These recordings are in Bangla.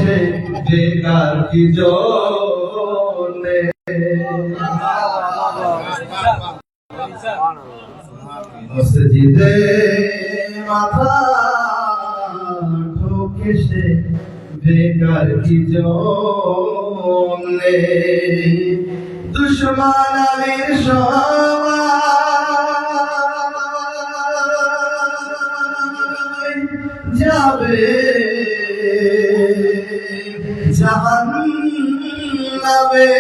এসে বেকার কি জন্যে মসজিদে মাথা ঠুকে সে বেকার কি জন্যে দুশ্মন আলীর সবাই যাবে জাহান্নামে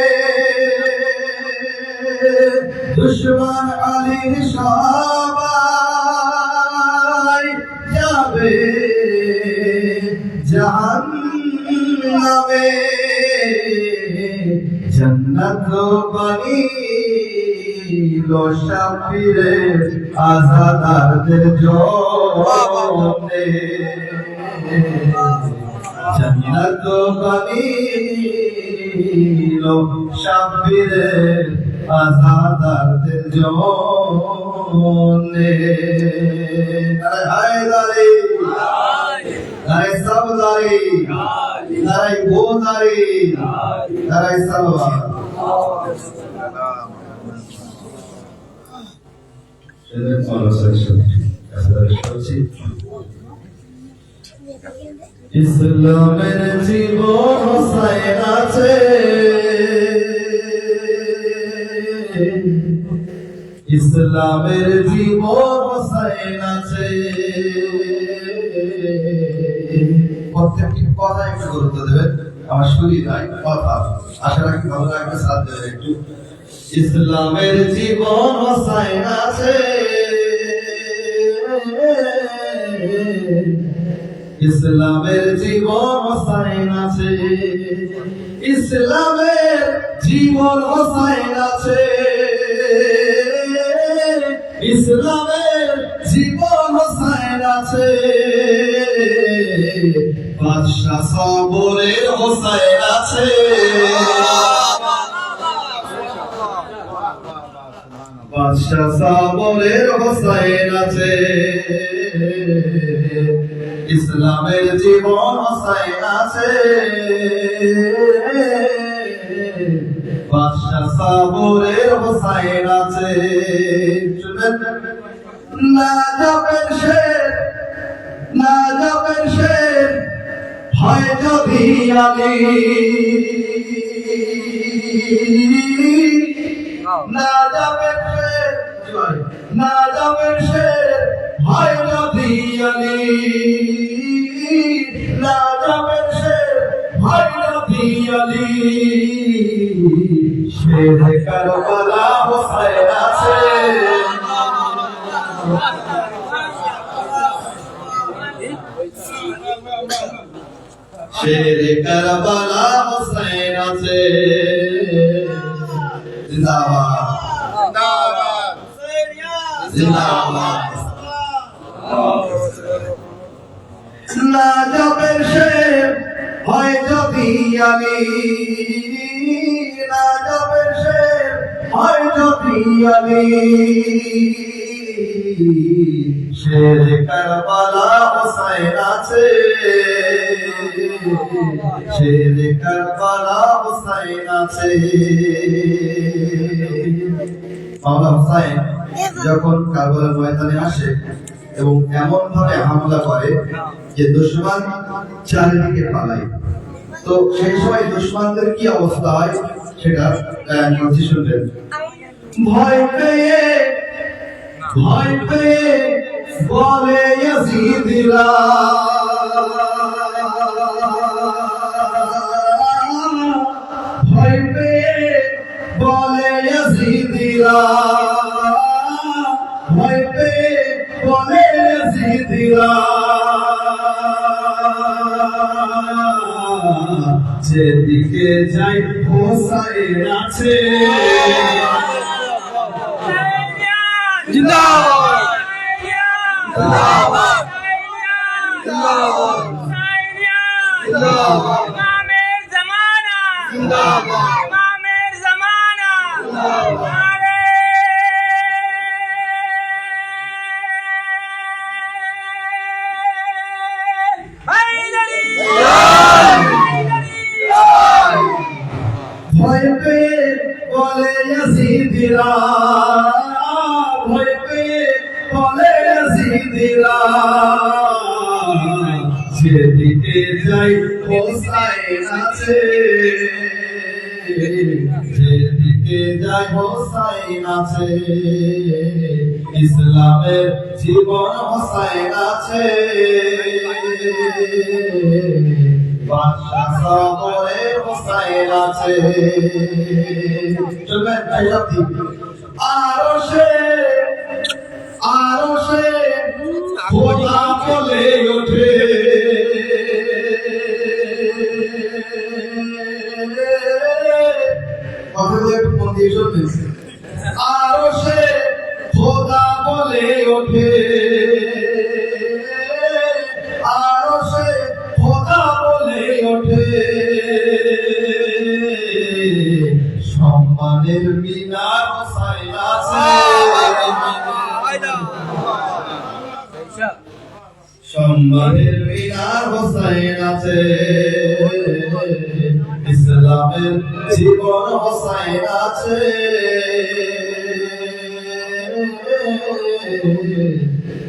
দুশ্মন আলীর সবাই যাবে জাহান্নামে জান্নাত বানিল শাফিরে আজাদারদের জন্যে জান্নাত বানিল শাফিরে আজাদারদের জন্যে নারে হায়দারি নারে সাবদারি নারে গোদারি নারে সালওয়া ইসলামের জীবন হোসাইন আছে ইসলামের জীবন হোসাইন আছে প্রত্যেকটি কথা একটু গুরুত্ব দেবেন আমার শরীর নাই কথা আশা রাখি ভালো লাগবে সাথ দেবেন একটু ইসলামের জীবন হোসাইন আছে ইসলামের জীবন হোসাইন আছে ইসলামের জীবন হোসাইন আছে ইসলামের জীবন হোসাইন আছে বাদশা সবরের হোসাইন আছে বাদশা সবরের হোসাইন আছে ইসলামের জীবন হোসাইন আছে বাদশা সবরের হোসাইন আছে না যাবেন শের হয় যদি আলী না যাবেন শের হয় যদি আলী না যাবেন শের হয় যদি আলী শের কারবালা হোসাইন আছে শের কারবালা হোসাইন আছে জিন্দাবাদ জিন্দাবাদ না যাবেন শের হয় যদি আলী না যাবেন শের হয় যদি আলী শের কারবালা হোসাইন আছে শের কারবালা হোসাইন আছে মাওলানা হোসাইন যখন কারবালার ময়দানে আসে এবং এমন ভাবে হামলা করে যে দুশমন চারিদিকে পালায় তো সেই সময় দুশমনদের কি অবস্থা হয় সেটা বলছি শুনবেন ভয় পেয়ে বলে ইয়াজিদিরা ভয় পেয়ে বলে ইয়াজিদিরা ভয় পেয়ে বলে ইয়াজিদিরা যেদিকে যাই হোসাইন আছে জিন্দাবাদ জিন্দাবাদ জিন্দাবাদ জিন্দাবাদ ইমামের জামানা জিন্দাবাদ ইমামের জামানা নারে হায়দারি জিদিরা ভয় পেয়ে বলে জিদিরা যেদিকে যাই হোসাইন আছে যেদিকে যাই হোসাইন আছে ইসলামের জীবন হোসাইন আছে বাদশাহ সবরে হোসাইন আছে চলবেন আরো সে খোদা বলে ওঠে আরো সে খোদা বলে ওঠে আরো সে খোদা বলে ওঠে সম্মানের মিনার হোসাইন আছে সম্মানের মিনার হোসাইন আছে ইসলামের জীবন হোসাইন আছে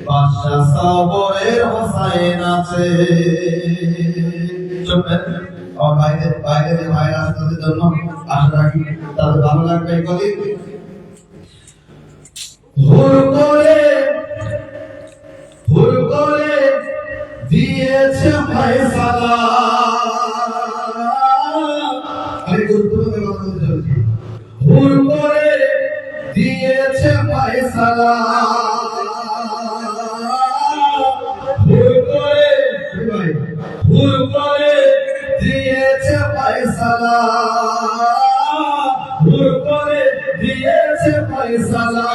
বাদশাহ সবরের হোসাইন আছে চলবেন और বাইরে যে ভাইরা আছে তাদের জন্য আশা রাখি তাদের ভালো লাগবে কলি হুর করে দিয়েছে ফয়সালা আরে গুরুত্বপূর্ণ কথা বলতে চলছি হুর করে দিয়েছে ফয়সালা হুর করে দিয়েছে ফয়সালা হুর করে দিয়েছে ফয়সালা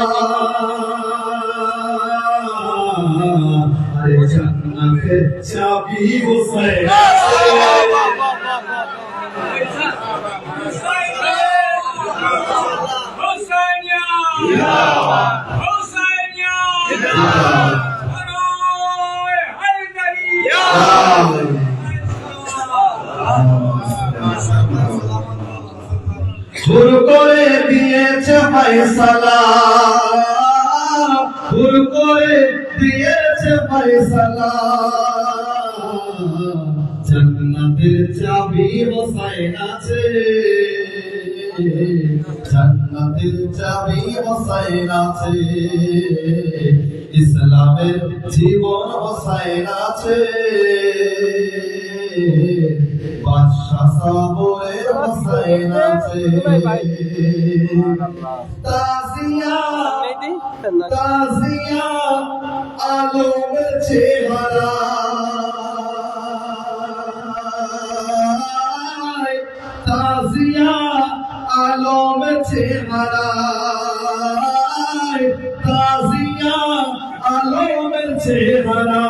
আরে জান্নাতের চাবি হোসেন হুর করে দিয়েছে ফয়সালা হুর করে দিয়েছে ফয়সালা জান্নাতের চাবি হোসাইন আছে জান্নাতের চাবি হোসাইন আছে ইসলামের জীবন হোসাইন আছে বাদশাহ সবরের হোসাইন আছে তাজিয়া আলমের চেহারা তাজিয়া আলমের চেহারা তাজিয়া আলমের চেহারা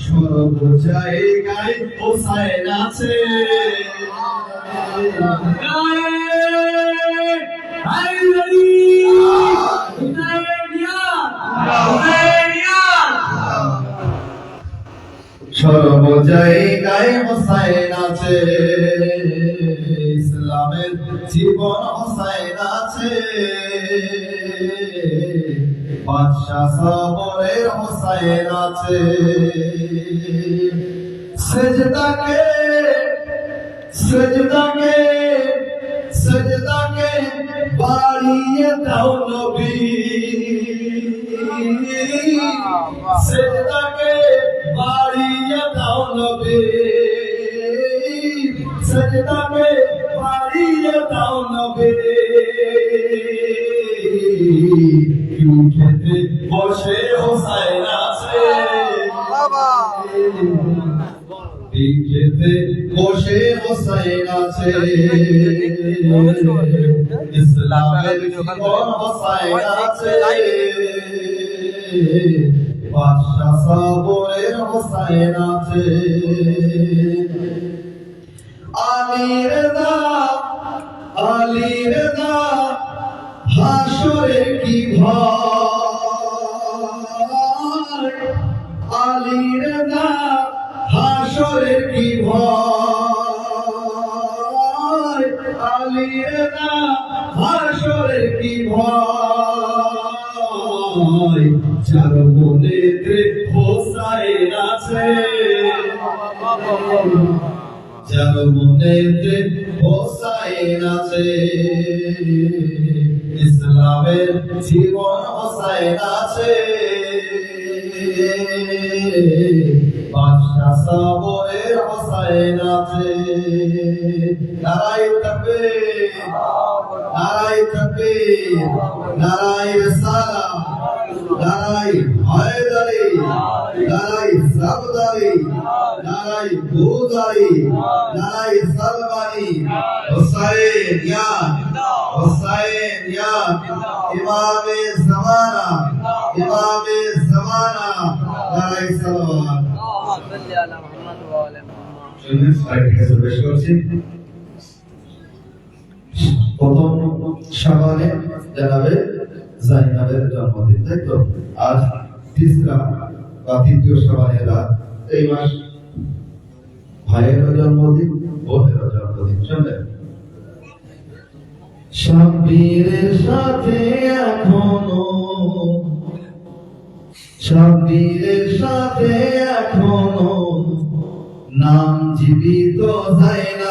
সব জায়গায় হোসাইন আছে সর্ব জায়গায় হোসাইন আছে ইসলামের জীবন হোসাইন আছে বাদশাহ সবরের হোসাইন আছে সেজদাকে বাড়িয়ে দাও নবী সেজদাকে বাড়িয়ে দাও নবী সেজদাকে বাড়িয়ে দাও নবী খেতে বসে হোসাইন আছে খেতে বসে হোসাইন আছে ইসলামের জীবন হোসাইন আছে বাদশাহ সবরের হোসাইন আছে আলী রেদা হাসরে কি ভয় আলী রেদা হাসরে কি ভয় পালিয়ে না হাসরের কি ভয়, যার মনেতে হোসাইন আছে, যার মনেতে হোসাইন আছে, ইসলামের জীবন হোসাইন আছে, বাদশা সাবরের হোসাইন আছে। নারায়ে তাকবীর, নারায়ে তাকবীর, নারায়ে রিসালাত, নারায়ে হায়দারি, নারায়ে সাবদারি, নারায়ে বুদারি, নারায়ে সালমানি। হোসাইন ইয়া, হোসাইন ইয়া, ইমামে জামানা, ইমামে জামানা, নারায়ে সালাওয়াত। প্রথম শাবানে জানাবে জাইনাবের জন্মদিন, তাই তো? আজ তিসরা বা তৃতীয় শাবানের রাত, এই মাস ভাইয়েরও জন্মদিন, বোনেরও জন্মদিন। শুনলেন? শাব্বিরের সাথে এখনো, শাব্বিরের সাথে এখনো নাম জীবিত যায় না।